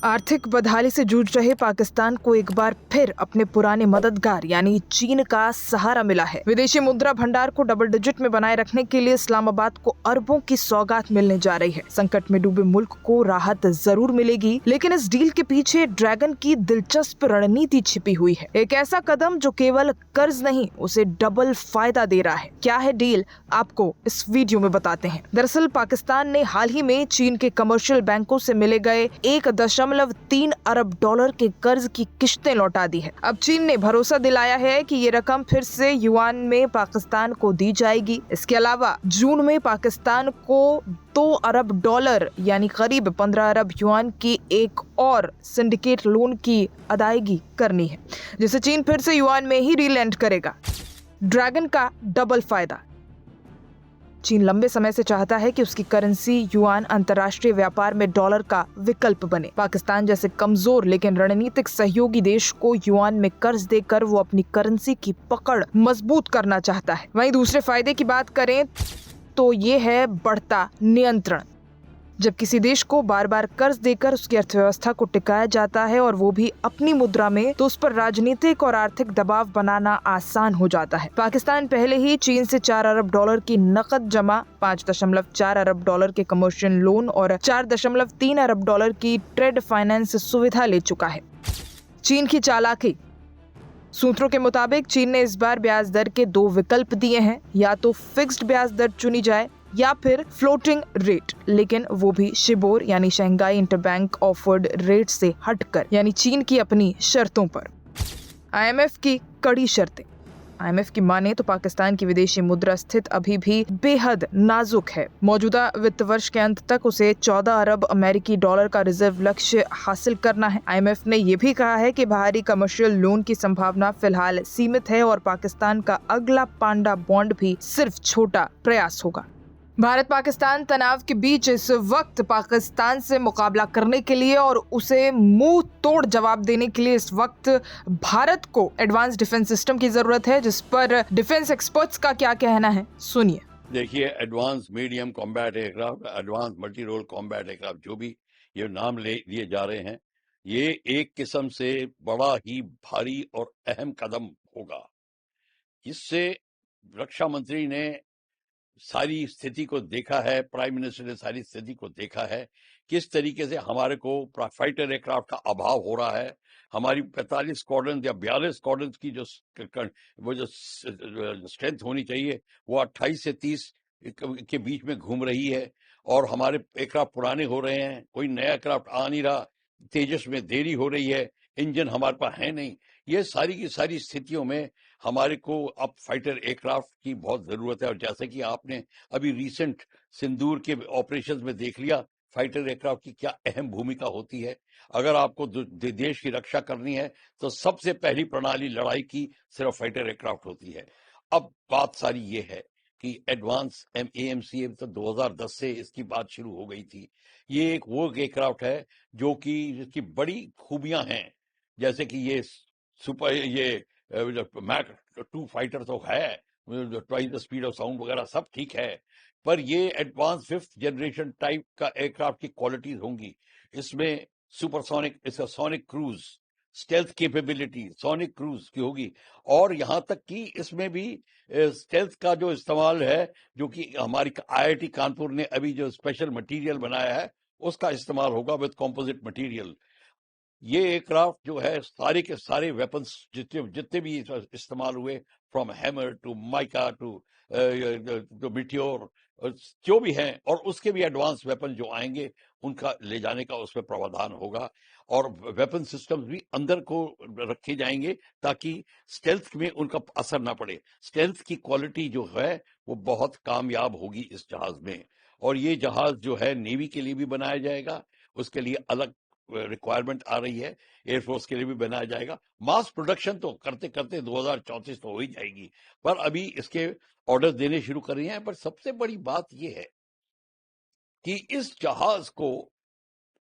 आर्थिक बदहाली से जूझ रहे पाकिस्तान को एक बार फिर अपने पुराने मददगार यानी चीन का सहारा मिला है। विदेशी मुद्रा भंडार को डबल डिजिट में बनाए रखने के लिए इस्लामाबाद को अरबों की सौगात मिलने जा रही है। संकट में डूबे मुल्क को राहत जरूर मिलेगी, लेकिन इस डील के पीछे ड्रैगन की दिलचस्प रणनीति छिपी हुई है। एक ऐसा कदम जो केवल कर्ज नहीं, उसे डबल फायदा दे रहा है। क्या है डील, आपको इस वीडियो में बताते हैं। दरअसल पाकिस्तान ने हाल ही में चीन के कमर्शियल बैंकों से मिले गए 1.3 अरब डॉलर के कर्ज की किश्तें लौटा दी है। अब चीन ने भरोसा दिलाया है कि ये रकम फिर से युआन में पाकिस्तान को दी जाएगी। इसके अलावा जून में पाकिस्तान को 2 अरब डॉलर यानी करीब 15 अरब युआन की एक और सिंडिकेट लोन की अदायगी करनी है, जिसे चीन फिर से युआन में ही रीलेंड करेगा। ड्रैगन का डबल फायदा। चीन लंबे समय से चाहता है कि उसकी करेंसी युआन अंतर्राष्ट्रीय व्यापार में डॉलर का विकल्प बने। पाकिस्तान जैसे कमजोर लेकिन रणनीतिक सहयोगी देश को युआन में कर्ज देकर वो अपनी करेंसी की पकड़ मजबूत करना चाहता है। वहीं दूसरे फायदे की बात करें तो ये है बढ़ता नियंत्रण। जब किसी देश को बार बार कर्ज देकर उसकी अर्थव्यवस्था को टिकाया जाता है और वो भी अपनी मुद्रा में, तो उस पर राजनीतिक और आर्थिक दबाव बनाना आसान हो जाता है। पाकिस्तान पहले ही चीन से 4 अरब डॉलर की नकद जमा, 5.4 अरब डॉलर के कमर्शियल लोन और 4.3 अरब डॉलर की ट्रेड फाइनेंस सुविधा ले चुका है। चीन की चालाकी। सूत्रों के मुताबिक चीन ने इस बार ब्याज दर के 2 विकल्प दिए हैं, या तो फिक्स्ड ब्याज दर चुनी जाए या फिर फ्लोटिंग रेट, लेकिन वो भी शिबोर यानी शंघाई इंटरबैंक ऑफर्ड रेट से हटकर, यानी चीन की अपनी शर्तों पर। आईएमएफ की कड़ी शर्तें। आईएमएफ की माने तो पाकिस्तान की विदेशी मुद्रा स्थिति अभी भी बेहद नाजुक है। मौजूदा वित्त वर्ष के अंत तक उसे 14 अरब अमेरिकी डॉलर का रिजर्व लक्ष्य हासिल करना है। आईएमएफ ने यह भी कहा है कि बाहरी कमर्शियल लोन की संभावना फिलहाल सीमित है और पाकिस्तान का अगला पांडा बॉन्ड भी सिर्फ छोटा प्रयास होगा। भारत पाकिस्तान तनाव के बीच इस वक्त पाकिस्तान से मुकाबला करने के लिए और उसे मुंह तोड़ जवाब देने के लिए इस वक्त भारत को एडवांस डिफेंस सिस्टम की जरूरत है, जिस पर डिफेंस एक्सपर्ट्स का क्या कहना है, सुनिए। देखिए, advance medium combat aircraft, advance multi role combat aircraft, जो भी ये नाम लिए जा रहे हैं, ये एक किस्म से बड़ा ही भारी और अहम कदम होगा। इससे रक्षा मंत्री ने सारी स्थिति को देखा है, प्राइम मिनिस्टर ने सारी स्थिति को देखा है, किस तरीके से हमारे को फाइटर एयरक्राफ्ट का अभाव हो रहा है। हमारी 45 स्क्वाड्रन या 42 स्क्वाड्रन की जो स्ट्रेंथ होनी चाहिए वो 28 से 30 के बीच में घूम रही है, और हमारे एयरक्राफ्ट पुराने हो रहे हैं, कोई नया एयरक्राफ्ट आ नहीं रहा, तेजस में देरी हो रही है, इंजन हमारे पास है नहीं। ये सारी की सारी स्थितियों में हमारे को अब फाइटर एयरक्राफ्ट की बहुत जरूरत है। और जैसे कि आपने अभी रिसेंट सिंदूर के ऑपरेशंस में देख लिया, फाइटर एयरक्राफ्ट की क्या अहम भूमिका होती है। अगर आपको देश की रक्षा करनी है तो सबसे पहली प्रणाली लड़ाई की सिर्फ फाइटर एयरक्राफ्ट होती है। अब बात सारी ये है कि एडवांस AMCM तो 2010 से इसकी बात शुरू हो गई थी। ये एक वो एयरक्राफ्ट है जो कि जिसकी बड़ी खूबियां हैं, जैसे कि ये सुपर ये मैक 2 फाइटर तो है, twice the speed of sound वगैरह सब ठीक है, पर ये एडवांस 5th जनरेशन टाइप का एयरक्राफ्ट की क्वालिटीज होंगी। इसमें सुपरसोनिक, इसका sonic cruise, stealth capability sonic cruise की होगी, और यहां तक कि इसमें भी स्टेल्थ का जो इस्तेमाल है, जो कि हमारी IIT कानपुर ने अभी जो स्पेशल मटेरियल बनाया है उसका इस्तेमाल होगा विद कंपोजिट मटेरियल। ये एयरक्राफ्ट जो है सारे के सारे वेपन्स जितने भी इस्तेमाल हुए, from Hammer to Mica to Meteor, जो भी हैं, और उसके भी एडवांस वेपन जो आएंगे उनका ले जाने का उसमें प्रावधान होगा, और वेपन सिस्टम्स भी अंदर को रखे जाएंगे ताकि स्टेल्थ में उनका असर ना पड़े। स्टेल्थ की क्वालिटी जो है वो बहुत कामयाब होगी इस जहाज में, और ये जहाज जो है नेवी के लिए भी बनाया जाएगा, उसके लिए अलग रिक्वायरमेंट आ रही है, एयरफोर्स के लिए भी बनाया जाएगा। मास प्रोडक्शन तो करते करते 2034 तो हो ही जाएगी, पर अभी इसके ऑर्डर देने शुरू कर रहे हैं। पर सबसे बड़ी बात यह है कि इस जहाज को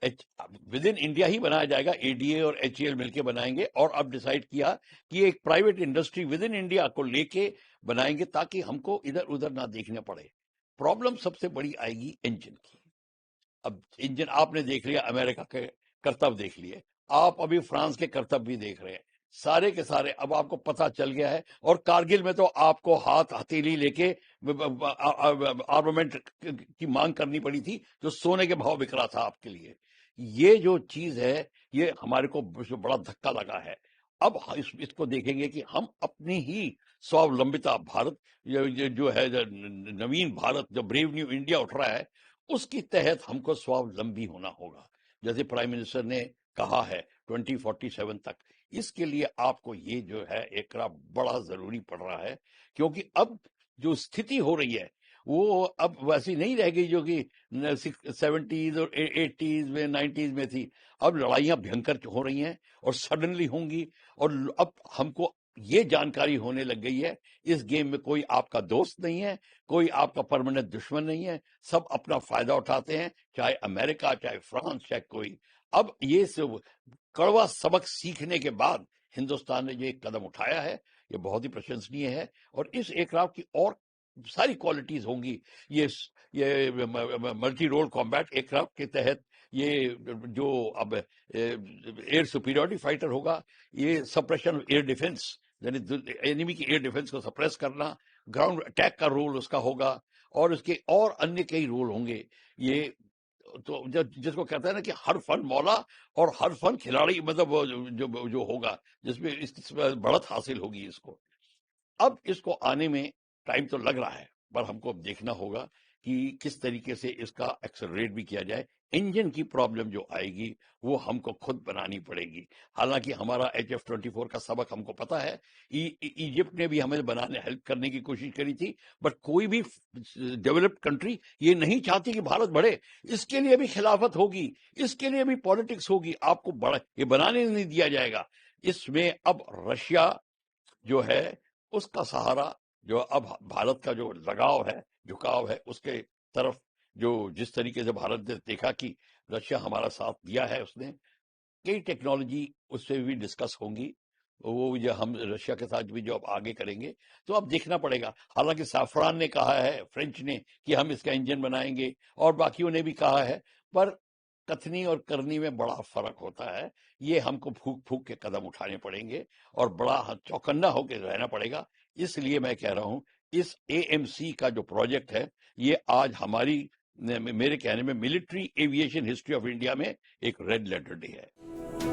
विद इन इंडिया ही बनाया जाएगा, ADA और HAL मिलकर बनाएंगे, और अब डिसाइड किया कि एक private industry with in India को लेके बनाएंगे ताकि हमको इधर उधर ना देखना पड़े। प्रॉब्लम सबसे बड़ी आएगी इंजन की। अब इंजन आपने देख लिया, अमेरिका के करतब देख लिए, आप अभी फ्रांस के करतब भी देख रहे हैं, सारे के सारे अब आपको पता चल गया है। और कारगिल में तो आपको हाथ हथेली लेके आर्मामेंट की मांग करनी पड़ी थी, जो सोने के भाव बिक रहा था आपके लिए। ये जो चीज है, ये हमारे को बड़ा धक्का लगा है। अब इसको देखेंगे कि हम अपनी ही स्वावलंबिता भारत, ये जो है नवीन भारत, जो ब्रेव न्यू इंडिया उठ रहा है, उसके तहत हमको स्वावलंबी होना होगा, जैसे प्राइम मिनिस्टर ने कहा है 2047 तक। इसके लिए आपको ये जो है एक बड़ा जरूरी पड़ रहा है, क्योंकि अब जो स्थिति हो रही है वो अब वैसी नहीं रह गई जो कि 70s और 80s में 90s में थी। अब लड़ाइयां भयंकर हो रही हैं और सडनली होंगी, और अब हमको ये जानकारी होने लग गई है, इस गेम में कोई आपका दोस्त नहीं है, कोई आपका परमानेंट दुश्मन नहीं है, सब अपना फायदा उठाते हैं, चाहे अमेरिका, चाहे फ्रांस, चाहे कोई। अब ये सब कड़वा सबक सीखने के बाद हिंदुस्तान ने जो एक कदम उठाया है, ये बहुत ही प्रशंसनीय है। और इस एयरक्राफ्ट की और सारी क्वालिटीज होंगी। ये मल्टी रोल कॉम्बैट एयरक्राफ्ट के तहत ये जो अब एयर सुपीरियरिटी फाइटर होगा, ये सप्रेशन एयर डिफेंस, यानी एनिमी की एयर डिफेंस को सप्रेस करना, ग्राउंड अटैक का रोल उसका होगा, और उसके और अन्य कई रोल होंगे। ये तो जिसको कहते हैं ना कि हर फन मौला और हर फन खिलाड़ी, मतलब जो होगा, जिसमें इस बढ़त हासिल होगी इसको। अब इसको आने में टाइम तो लग रहा है, पर हमको अब देखना होगा कि किस तरीके से इसका एक्सेलरेट भी किया जाए। इंजन की प्रॉब्लम जो आएगी वो हमको खुद बनानी पड़ेगी। हालांकि हमारा HF-24 का सबक हमको पता है, इजिप्ट ने भी हमें बनाने हेल्प करने की कोशिश करी थी, बट कोई भी डेवलप्ड कंट्री ये नहीं चाहती कि भारत बढ़े। इसके लिए भी खिलाफत होगी, इसके लिए भी पॉलिटिक्स होगी, आपको बड़ा ये बनाने नहीं दिया जाएगा। इसमें अब रशिया जो है उसका सहारा, जो अब भारत का जो लगाव है, झुकाव है उसके तरफ, जो जिस तरीके से भारत ने देखा कि रशिया हमारा साथ दिया है, उसने कई टेक्नोलॉजी उससे भी डिस्कस होंगी, वो जो हम रशिया के साथ भी जो अब आगे करेंगे, तो अब देखना पड़ेगा। हालांकि साफरान ने कहा है, फ्रेंच ने, कि हम इसका इंजन बनाएंगे, और बाकियों ने भी कहा है, पर कथनी और करनी में बड़ा फर्क होता है। ये हमको फूक फूक के कदम उठाने पड़ेंगे और बड़ा चौकन्ना होकर रहना पड़ेगा। इसलिए मैं कह रहा हूं, इस AMC का जो प्रोजेक्ट है, ये आज हमारी, मेरे कहने में, military aviation history of India में एक रेड लेटर डे है।